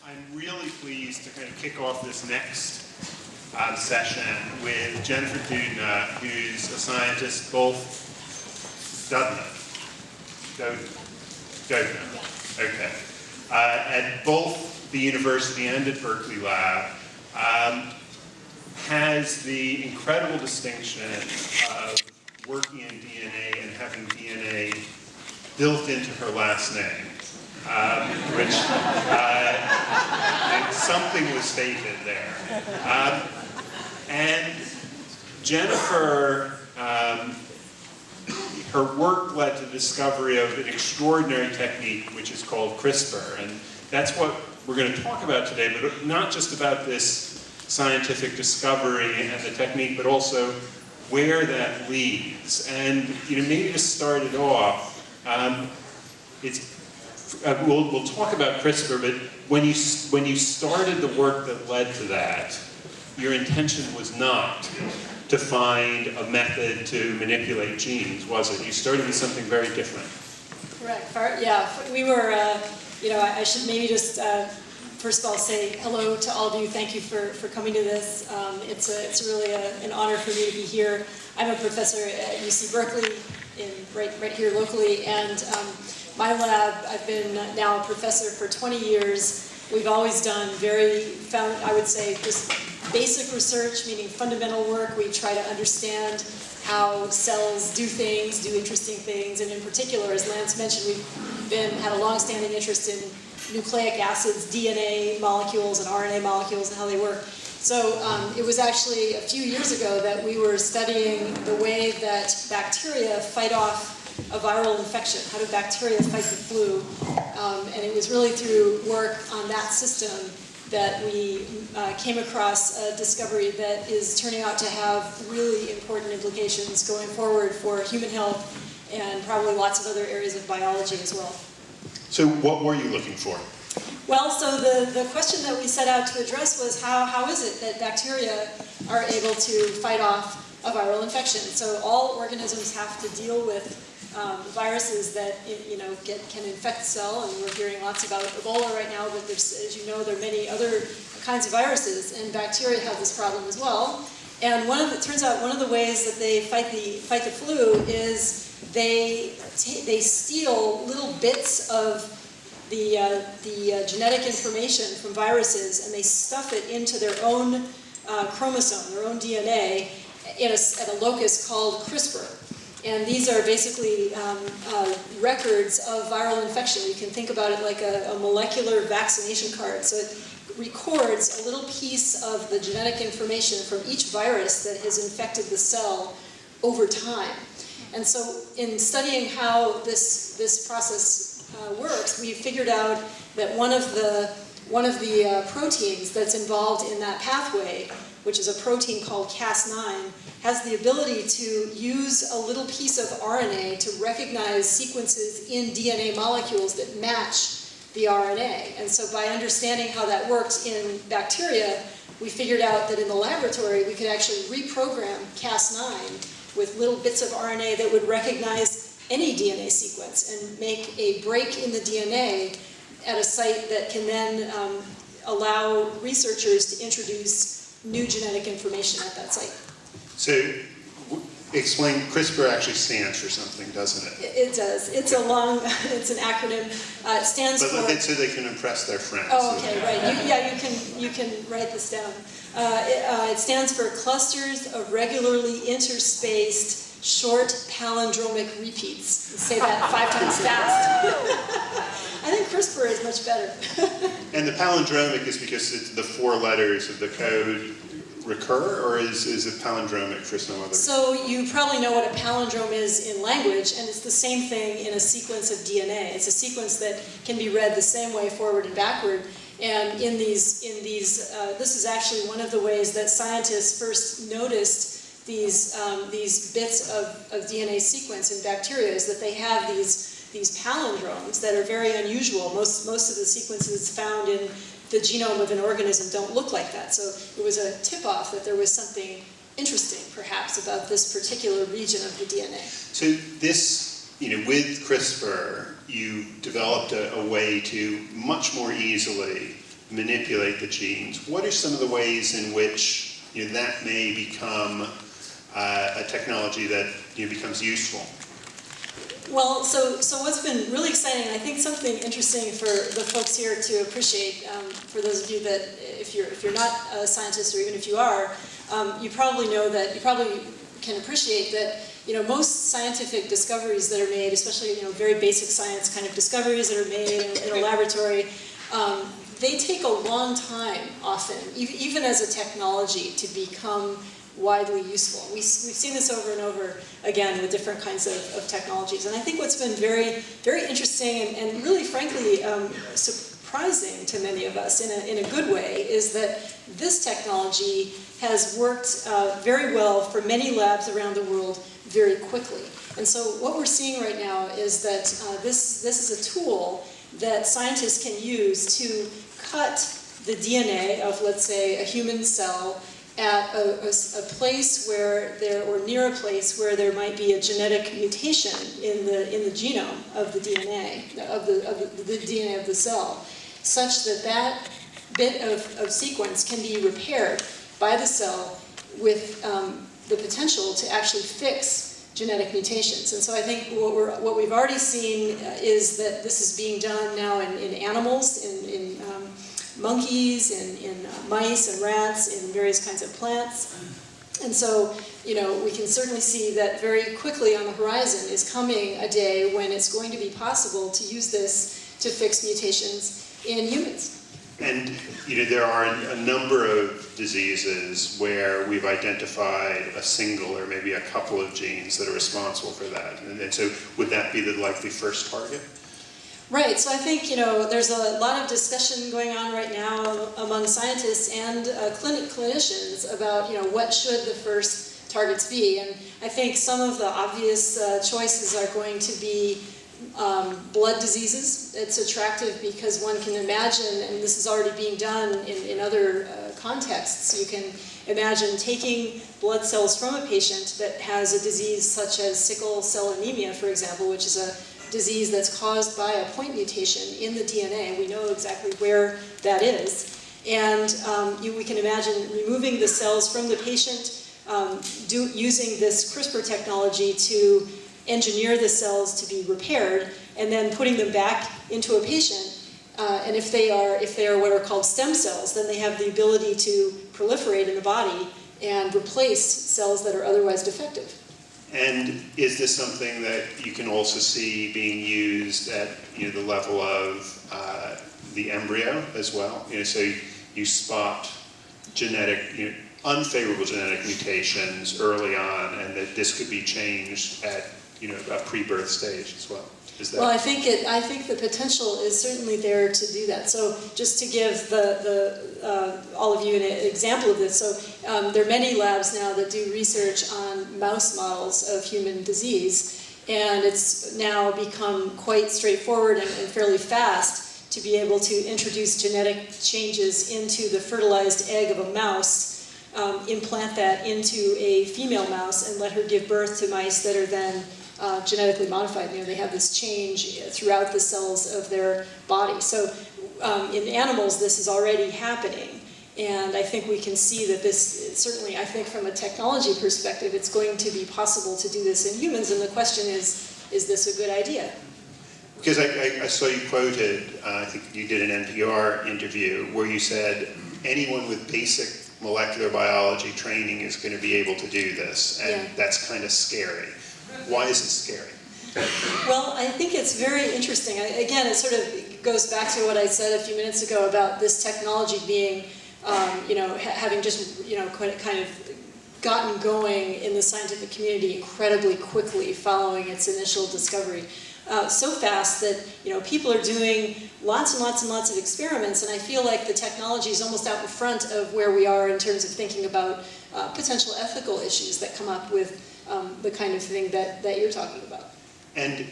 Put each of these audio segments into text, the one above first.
I'm really pleased to kind of kick off this next session with Jennifer Doudna, who's a scientist both Doudna, okay, at both the university and at Berkeley lab, has the incredible distinction of working in DNA and having DNA built into her last name. Which something was stated there. And Jennifer, her work led to the discovery of an extraordinary technique which is called CRISPR. And that's what we're going to talk about today, but not just about this scientific discovery and the technique, but also where that leads. And maybe to start it off, we'll talk about CRISPR, but when you started the work that led to that, your intention was not to find a method to manipulate genes, was it? You started with something very different. Correct. Yeah, we were, I should maybe just, first of all, say hello to all of you. Thank you for coming to this. It's really an honor for me to be here. I'm a professor at UC Berkeley, right here locally, and my lab, I've been now a professor for 20 years. We've always done I would say, just basic research, meaning fundamental work. We try to understand how cells do things, do interesting things, and in particular, as Lance mentioned, we've had a long-standing interest in nucleic acids, DNA molecules, and RNA molecules, and how they work. So it was actually a few years ago that we were studying the way that bacteria fight off a viral infection. How do bacteria fight the flu? And it was really through work on that system that we came across a discovery that is turning out to have really important implications going forward for human health and probably lots of other areas of biology as well. So what were you looking for? Well, so the question that we set out to address was how is it that bacteria are able to fight off a viral infection? So all organisms have to deal with viruses that can infect the cell, and we're hearing lots about Ebola right now, but as you know, there are many other kinds of viruses, and bacteria have this problem as well. And it turns out one of the ways that they fight the flu is they steal little bits of the genetic information from viruses, and they stuff it into their own chromosome, their own DNA, at a locus called CRISPR. And these are basically records of viral infection. You can think about it like a molecular vaccination card. So it records a little piece of the genetic information from each virus that has infected the cell over time. And so in studying how this process works, we figured out that one of the proteins that's involved in that pathway, which is a protein called Cas9, has the ability to use a little piece of RNA to recognize sequences in DNA molecules that match the RNA. And so by understanding how that works in bacteria, we figured out that in the laboratory we could actually reprogram Cas9 with little bits of RNA that would recognize any DNA sequence and make a break in the DNA at a site that can then allow researchers to introduce new genetic information at that site. So, explain, CRISPR actually stands for something, doesn't it? It does. It's it's an acronym. It stands for... But so they can impress their friends. Oh, okay, right. You can write this down. It stands for Clusters of Regularly Interspaced Short Palindromic Repeats. Say that 5 times fast. I think CRISPR is much better. And the palindromic is because the 4 letters of the code recur, or is it palindromic for some other? So you probably know what a palindrome is in language, and it's the same thing in a sequence of DNA. It's a sequence that can be read the same way forward and backward. And this is actually one of the ways that scientists first noticed these bits of DNA sequence in bacteria, is that they have these palindromes that are very unusual. Most of the sequences found in the genome of an organism don't look like that. So it was a tip-off that there was something interesting, perhaps, about this particular region of the DNA. So this, with CRISPR, you developed a way to much more easily manipulate the genes. What are some of the ways in which that may become a technology that becomes useful? Well, so what's been really exciting, I think something interesting for the folks here to appreciate, for those of you that, if you're not a scientist, or even if you are, you probably know that, you probably can appreciate that, most scientific discoveries that are made, especially, very basic science kind of discoveries that are made in a laboratory, they take a long time, often, even as a technology, to become widely useful. We've seen this over and over again with different kinds of technologies. And I think what's been very, very interesting and really, frankly, surprising to many of us in a good way is that this technology has worked very well for many labs around the world very quickly. And so what we're seeing right now is that this is a tool that scientists can use to cut the DNA of, let's say, a human cell at a place where or near a place where there might be a genetic mutation in the genome of the DNA, of the DNA of the cell, such that that bit of sequence can be repaired by the cell with the potential to actually fix genetic mutations. And so I think what we've already seen is that this is being done now in animals, in monkeys, in mice and rats, in various kinds of plants. And so, we can certainly see that very quickly on the horizon is coming a day when it's going to be possible to use this to fix mutations in humans. And there are a number of diseases where we've identified a single or maybe a couple of genes that are responsible for that. And so would that be the likely first target? Right, so I think, there's a lot of discussion going on right now among scientists and clinicians about, what should the first targets be. And I think some of the obvious choices are going to be blood diseases. It's attractive because one can imagine, and this is already being done in other contexts, you can imagine taking blood cells from a patient that has a disease such as sickle cell anemia, for example, which is a disease that's caused by a point mutation in the DNA. We know exactly where that is. And we can imagine removing the cells from the patient, using this CRISPR technology to engineer the cells to be repaired, and then putting them back into a patient. And if they are what are called stem cells, then they have the ability to proliferate in the body and replace cells that are otherwise defective. And is this something that you can also see being used at the level of the embryo as well? So you spot unfavorable genetic mutations early on, and that this could be changed at a pre-birth stage as well. Is that? Well, I think the potential is certainly there to do that. So just to give all of you an example of this, so there are many labs now that do research on mouse models of human disease, and it's now become quite straightforward and fairly fast to be able to introduce genetic changes into the fertilized egg of a mouse, implant that into a female mouse, and let her give birth to mice that are then genetically modified. They have this change throughout the cells of their body. So in animals, this is already happening. And I think we can see that this, certainly, I think from a technology perspective, it's going to be possible to do this in humans. And the question is this a good idea? Because I saw you quoted, I think you did an NPR interview, where you said anyone with basic molecular biology training is going to be able to do this. And that's kind of scary. Why is it scary? Well, I think it's very interesting. Again, it sort of goes back to what I said a few minutes ago about this technology being, having just, kind of gotten going in the scientific community incredibly quickly following its initial discovery. So fast that, people are doing lots and lots and lots of experiments, and I feel like the technology is almost out in front of where we are in terms of thinking about potential ethical issues that come up with the kind of thing that you're talking about. And,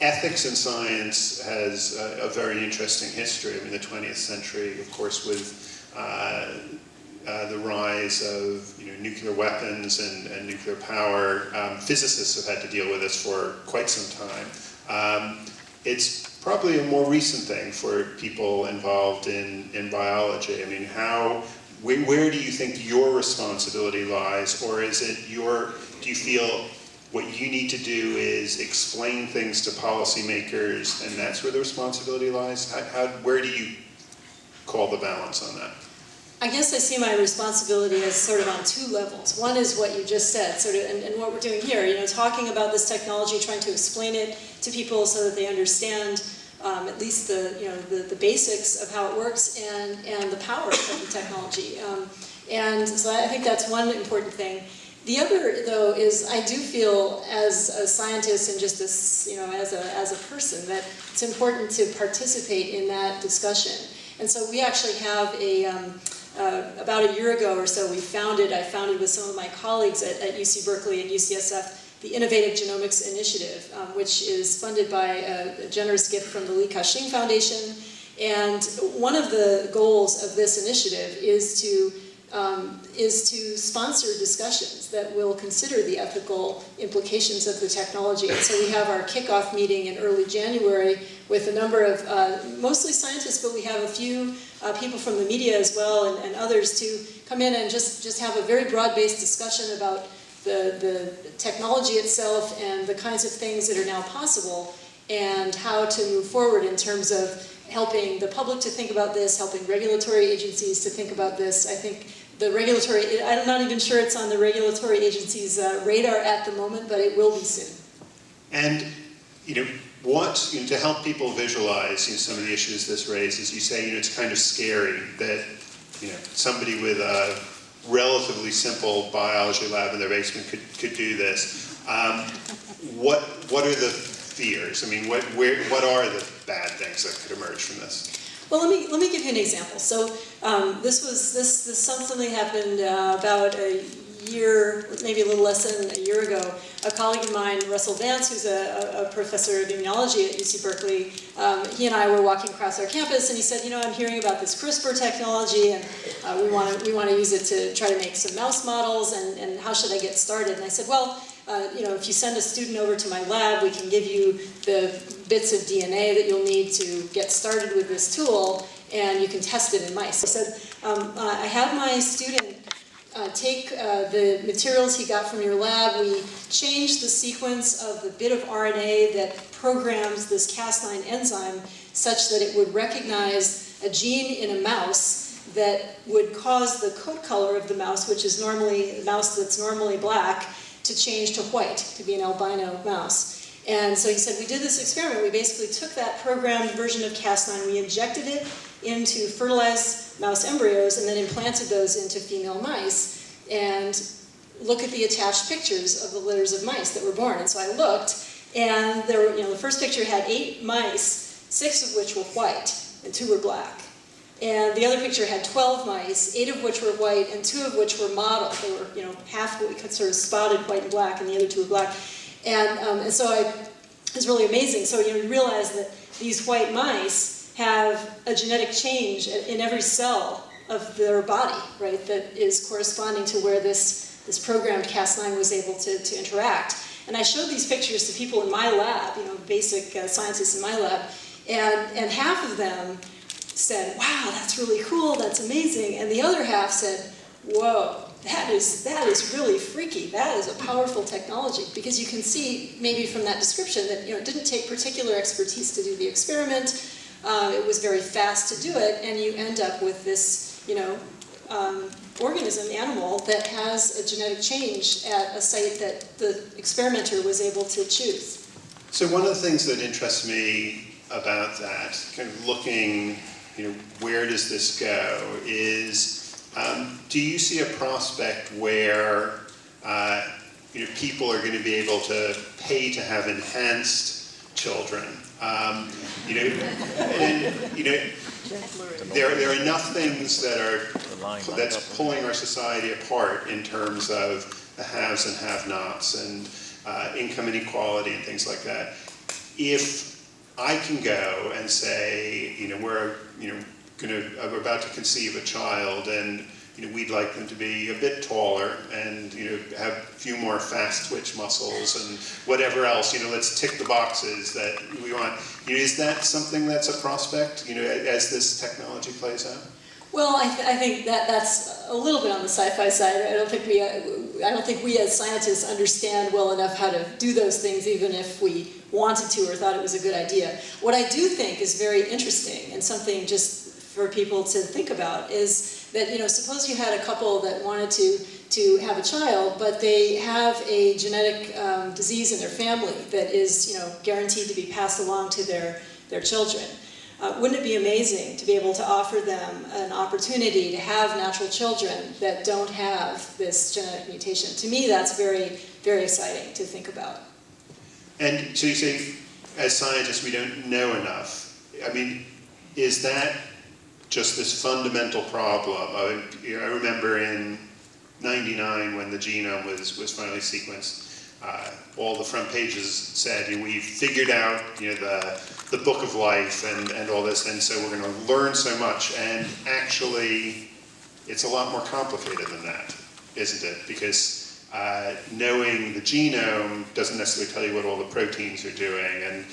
ethics in science has a very interesting history. I mean, the 20th century, of course, with the rise of nuclear weapons and nuclear power, physicists have had to deal with this for quite some time. it's probably a more recent thing for people involved in biology. I mean, where do you think your responsibility lies, or is it do you feel what you need to do is explain things to policymakers and that's where the responsibility lies? Where do you call the balance on that? I guess I see my responsibility as sort of on two levels. One is what you just said, sort of, and what we're doing here, talking about this technology, trying to explain it to people so that they understand at least the basics of how it works and the power of the technology. And so I think that's one important thing. The other, though, is I do feel as a scientist and just as a person that it's important to participate in that discussion. And so we actually have about a year ago or so, I founded with some of my colleagues at UC Berkeley and UCSF the Innovative Genomics Initiative, which is funded by a generous gift from the Li Ka-shing Foundation. And one of the goals of this initiative is to sponsor discussions that will consider the ethical implications of the technology. And so we have our kickoff meeting in early January with a number of, mostly scientists, but we have a few people from the media as well and others to come in and just have a very broad-based discussion about the technology itself and the kinds of things that are now possible and how to move forward in terms of helping the public to think about this, helping regulatory agencies to think about this. I think I'm not even sure it's on the regulatory agency's radar at the moment, but it will be soon. And, to help people visualize some of the issues this raises, you say, it's kind of scary that, somebody with a relatively simple biology lab in their basement could do this. What are the fears? I mean, what are the bad things that could emerge from this? Well, let me give you an example. So this something happened about a year, maybe a little less than a year ago. A colleague of mine, Russell Vance, who's a professor of immunology at UC Berkeley, he and I were walking across our campus, and he said, I'm hearing about this CRISPR technology, and we want to use it to try to make some mouse models, and how should I get started? And I said, well, if you send a student over to my lab, we can give you the bits of DNA that you'll need to get started with this tool, and you can test it in mice. I said, I had my student take the materials he got from your lab. We changed the sequence of the bit of RNA that programs this Cas9 enzyme such that it would recognize a gene in a mouse that would cause the coat color of the mouse, which is normally a mouse that's normally black, to change to white, to be an albino mouse. And so he said, we did this experiment. We basically took that programmed version of Cas9, we injected it into fertilized mouse embryos, and then implanted those into female mice, and look at the attached pictures of the litters of mice that were born. And so I looked, and there were, the first picture had 8 mice, 6 of which were white, and 2 were black. And the other picture had 12 mice, 8 of which were white, and 2 of which were mottled. They were, half what we could sort of spotted white and black, and the other 2 were black. And so it was really amazing. So you realize that these white mice have a genetic change in every cell of their body, right, that is corresponding to where this programmed Cas9 was able to interact. And I showed these pictures to people in my lab, basic scientists in my lab, and half of them said, wow, that's really cool, that's amazing. And the other half said, whoa, that is really freaky. That is a powerful technology. Because you can see, maybe from that description, that it didn't take particular expertise to do the experiment. It was very fast to do it, and you end up with this, organism, animal, that has a genetic change at a site that the experimenter was able to choose. So one of the things that interests me about that, kind of looking, where does this go, is do you see a prospect where people are going to be able to pay to have enhanced children? There are enough things that's pulling our society apart in terms of the haves and have-nots and income inequality and things like that. If I can go and say, we're about to conceive a child, and we'd like them to be a bit taller and have a few more fast twitch muscles and whatever else. Let's tick the boxes that we want. Is that something that's a prospect? As this technology plays out. Well, I think that's a little bit on the sci-fi side. I don't think we as scientists understand well enough how to do those things, even if we wanted to or thought it was a good idea. What I do think is very interesting and something just for people to think about is that, suppose you had a couple that wanted to have a child, but they have a genetic disease in their family that is, guaranteed to be passed along to their children. Wouldn't it be amazing to be able to offer them an opportunity to have natural children that don't have this genetic mutation? To me, that's very, very exciting to think about. And so you say, as scientists, we don't know enough. I mean, is that just this fundamental problem? I remember in '99 when the genome was finally sequenced, all the front pages said, we've figured out the book of life and all this, and so we're going to learn so much. And actually, it's a lot more complicated than that, isn't it? Because knowing the genome doesn't necessarily tell you what all the proteins are doing, and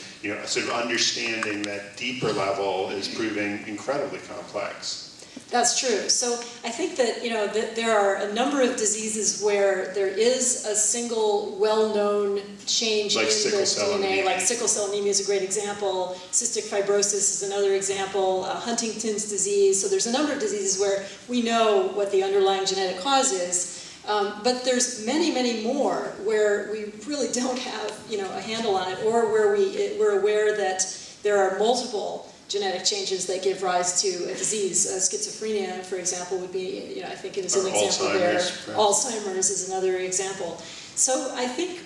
sort of understanding that deeper level is proving incredibly complex. That's true. So I think that that there are a number of diseases where there is a single well-known change in the DNA. Like sickle cell anemia is a great example. Cystic fibrosis is another example. Huntington's disease. So there's a number of diseases where we know what the underlying genetic cause is. But there's many, many more where we really don't have a handle on it, or where we're aware that there are multiple genetic changes that give rise to a disease. Schizophrenia, for example, would be, I think it is an example there. Alzheimer's is another example. So I think,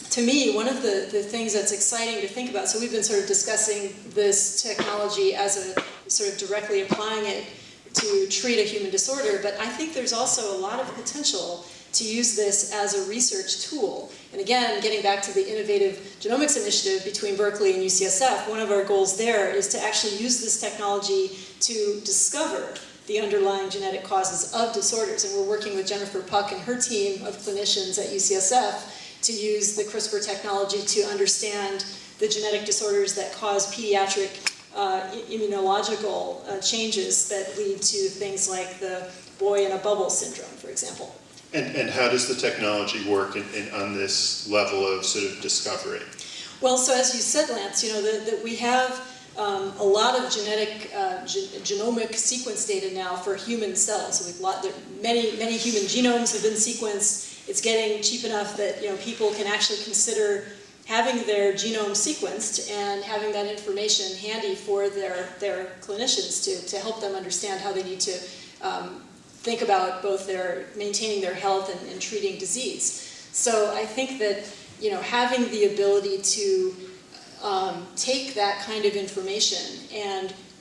to me, one of the things that's exciting to think about, so we've been sort of discussing this technology as a sort of directly applying it to treat a human disorder, but I think there's also a lot of potential to use this as a research tool. And again, getting back to the Innovative Genomics Initiative between Berkeley and UCSF, one of our goals there is to actually use this technology to discover the underlying genetic causes of disorders. And we're working with Jennifer Puck and her team of clinicians at UCSF to use the CRISPR technology to understand the genetic disorders that cause pediatric immunological changes that lead to things like the boy in a bubble syndrome, for example. And how does the technology work on this level of sort of discovery? Well, so as you said, Lance, that we have a lot of genetic genomic sequence data now for human cells. So many human genomes have been sequenced. It's getting cheap enough that people can actually consider having their genome sequenced and having that information handy for their clinicians to help them understand how they need to think about both maintaining their health and treating disease. So I think that having the ability to take that kind of information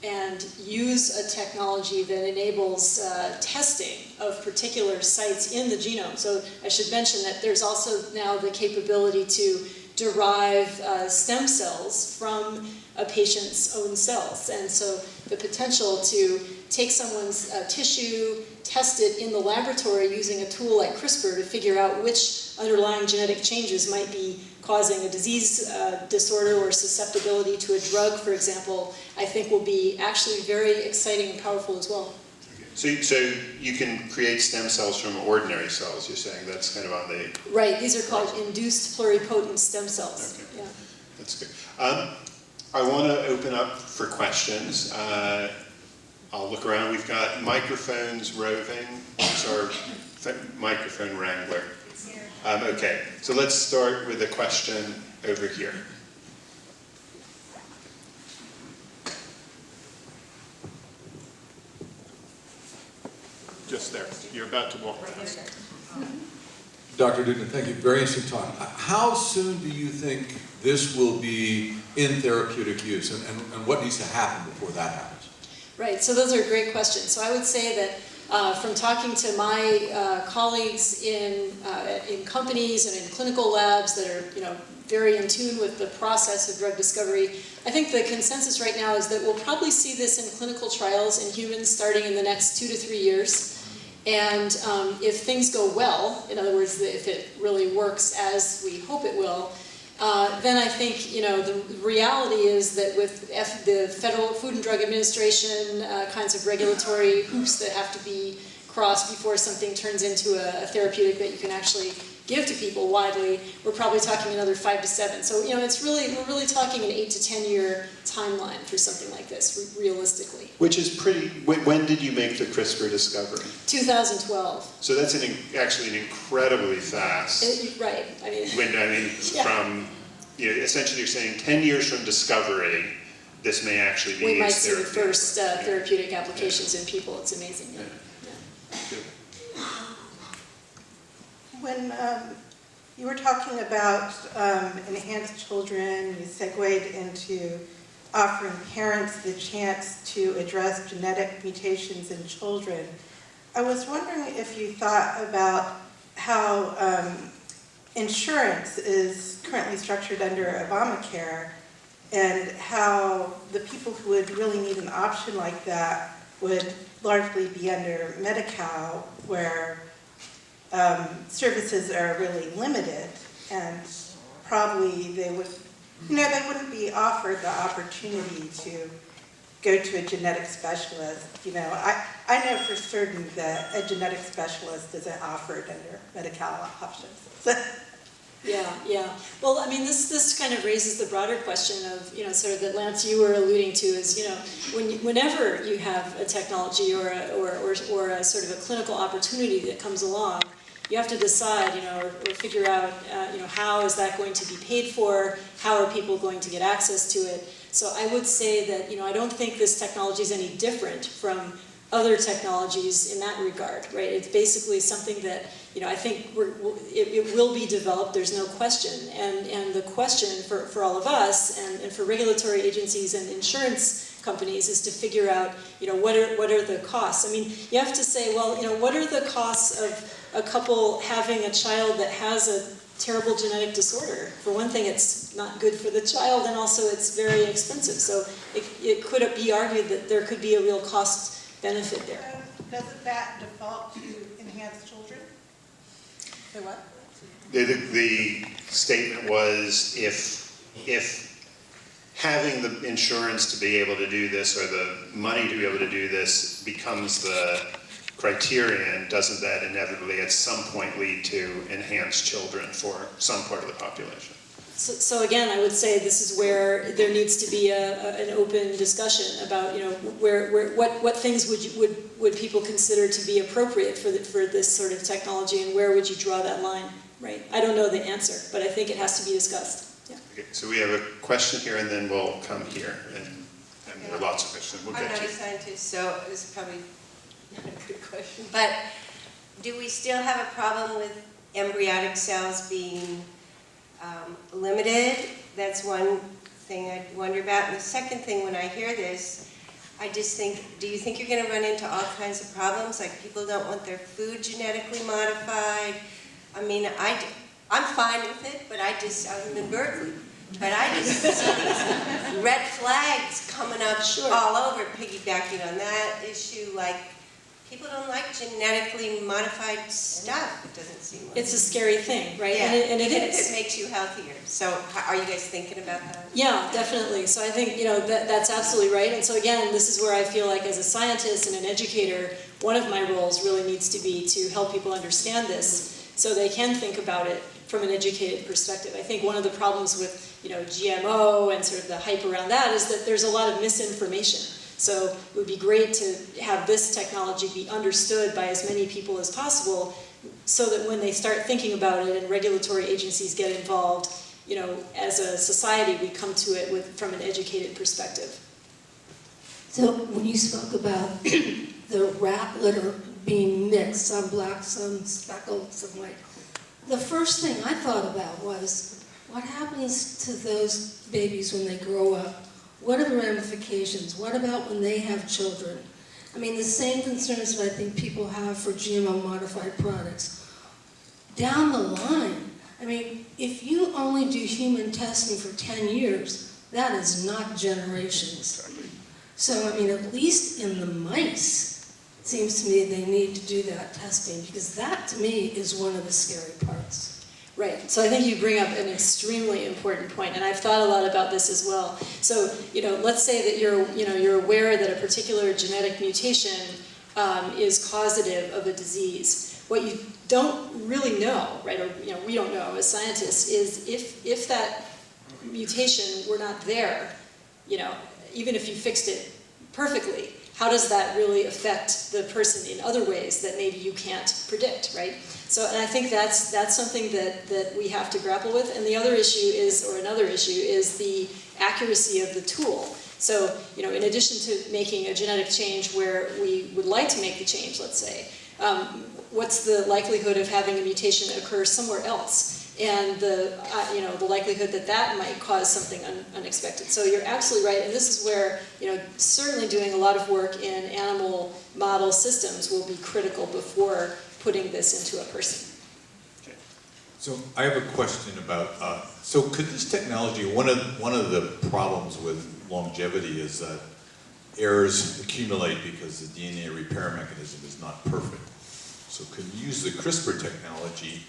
and use a technology that enables testing of particular sites in the genome. So I should mention that there's also now the capability to derive stem cells from a patient's own cells. And so the potential to take someone's tissue, test it in the laboratory using a tool like CRISPR to figure out which underlying genetic changes might be causing a disease disorder or susceptibility to a drug, for example, I think will be actually very exciting and powerful as well. Okay. So you can create stem cells from ordinary cells, you're saying? That's kind of on the... Right, these are called induced pluripotent stem cells. Okay. Yeah. That's good. I want to open up for questions. I'll look around. We've got microphones roving. Who's our microphone wrangler? Okay, so let's start with a question over here. Just there. You're about to walk past. Dr. Doudna, thank you. Very interesting talk. How soon do you think this will be in therapeutic use, and what needs to happen before that happens? Right, so those are great questions. So I would say that from talking to my colleagues in companies and in clinical labs that are very in tune with the process of drug discovery, I think the consensus right now is that we'll probably see this in clinical trials in humans starting in the next 2 to 3 years. And if things go well, in other words, if it really works as we hope it will, then I think, the reality is that with the Federal Food and Drug Administration kinds of regulatory hoops that have to be crossed before something turns into a therapeutic that you can actually give to people widely, we're probably talking another 5 to 7. So, we're really talking an 8 to 10 year timeline for something like this, realistically. Which is pretty, when did you make the CRISPR discovery? 2012. So that's actually an incredibly fast Right, yeah. From, essentially you're saying 10 years from discovery, this may actually be We might used see the therapeutically. first therapeutic applications in people. It's amazing. Yeah. When you were talking about enhanced children, you segued into offering parents the chance to address genetic mutations in children. I was wondering if you thought about how insurance is currently structured under Obamacare and how the people who would really need an option like that would largely be under Medi-Cal, where services are really limited, and probably they wouldn't be offered the opportunity to go to a genetic specialist. I know for certain that a genetic specialist isn't offered under Medi-Cal options. Yeah. Well, this kind of raises the broader question of, sort of that Lance, you were alluding to is, whenever you have a technology or a sort of a clinical opportunity that comes along, you have to decide, or figure out, how is that going to be paid for? How are people going to get access to it? So I would say that, I don't think this technology is any different from other technologies in that regard, right? It's basically something that, I think it will be developed, there's no question. And the question for all of us and for regulatory agencies and insurance companies is to figure out, what are the costs? You have to say, well, what are the costs of a couple having a child that has a terrible genetic disorder? For one thing, it's not good for the child, and also it's very expensive. So it could be argued that there could be a real cost benefit there. Doesn't that default to enhanced children? Say what? The statement was if having the insurance to be able to do this or the money to be able to do this becomes the criterion, doesn't that inevitably at some point lead to enhanced children for some part of the population? So again, I would say this is where there needs to be an open discussion about, what things would people consider to be appropriate for this sort of technology, and where would you draw that line, right? I don't know the answer, but I think it has to be discussed. Yeah. Okay, so we have a question here, and then we'll come here, and there are lots of questions. We'll I'm get not to a scientist, so this is probably not a good question. But do we still have a problem with embryonic cells being limited? That's one thing I wonder about. And the second thing, when I hear this, I just think, do you think you're going to run into all kinds of problems? Like people don't want their food genetically modified? I'm fine with it, but I'm in Berkeley. But I just see these red flags coming up all over, piggybacking on that issue. Like, people don't like genetically modified stuff, it doesn't seem like. It's a scary thing, right? Yeah, And it even is. if it makes you healthier. So are you guys thinking about that? Yeah, definitely. So I think, that's absolutely right. And so again, this is where I feel like as a scientist and an educator, one of my roles really needs to be to help people understand this so they can think about it from an educated perspective. I think one of the problems with, GMO and sort of the hype around that is that there's a lot of misinformation. So it would be great to have this technology be understood by as many people as possible so that when they start thinking about it and regulatory agencies get involved, as a society, we come to it from an educated perspective. So when you spoke about the rat litter being mixed, some black, some speckled, some white, the first thing I thought about was, what happens to those babies when they grow up? What are the ramifications? What about when they have children? The same concerns that I think people have for GMO-modified products. Down the line, if you only do human testing for 10 years, that is not generations. So, at least in the mice, seems to me they need to do that testing, because that, to me, is one of the scary parts. Right, so I think you bring up an extremely important point, and I've thought a lot about this as well. So, let's say that you're aware that a particular genetic mutation is causative of a disease. What you don't really know, right, or we don't know as scientists, is if that mutation were not there, even if you fixed it perfectly, how does that really affect the person in other ways that maybe you can't predict, right? So, and I think that's something that we have to grapple with. And the other issue is, or another issue, is the accuracy of the tool. So, in addition to making a genetic change where we would like to make the change, let's say, what's the likelihood of having a mutation occur somewhere else? And the likelihood that might cause something unexpected. So you're absolutely right, and this is where, certainly doing a lot of work in animal model systems will be critical before putting this into a person. Okay. So I have a question about, so could this technology, one of the problems with longevity is that errors accumulate because the DNA repair mechanism is not perfect. So can you use the CRISPR technology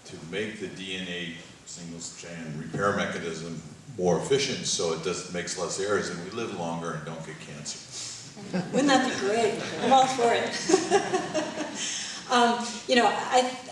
to make the DNA single-strand repair mechanism more efficient so it makes less errors and we live longer and don't get cancer? Wouldn't that be great? I'm all for it.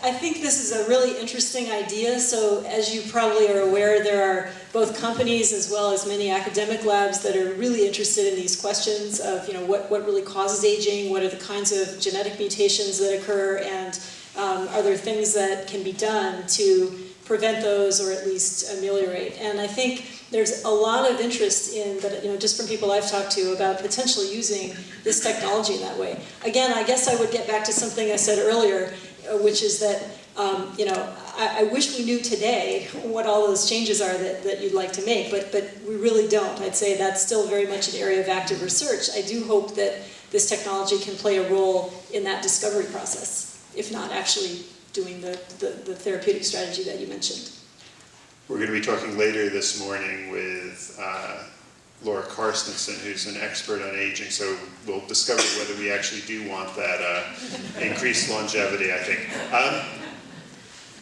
I think this is a really interesting idea. So as you probably are aware, there are both companies as well as many academic labs that are really interested in these questions of, what really causes aging, what are the kinds of genetic mutations that occur, and are there things that can be done to prevent those or at least ameliorate? And I think there's a lot of interest in that, just from people I've talked to about potentially using this technology in that way. Again, I guess I would get back to something I said earlier, which is that, I wish we knew today what all those changes are that you'd like to make, but we really don't. I'd say that's still very much an area of active research. I do hope that this technology can play a role in that discovery process, if not actually doing the therapeutic strategy that you mentioned. We're going to be talking later this morning with Laura Carstensen, who's an expert on aging, so we'll discover whether we actually do want that increased longevity, I think.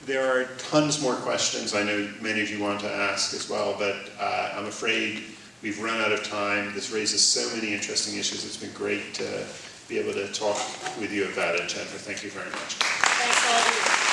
There are tons more questions I know many of you want to ask as well, but I'm afraid we've run out of time. This raises so many interesting issues. It's been great to be able to talk with you about it, Jennifer. Thank you very much. Thanks all of you.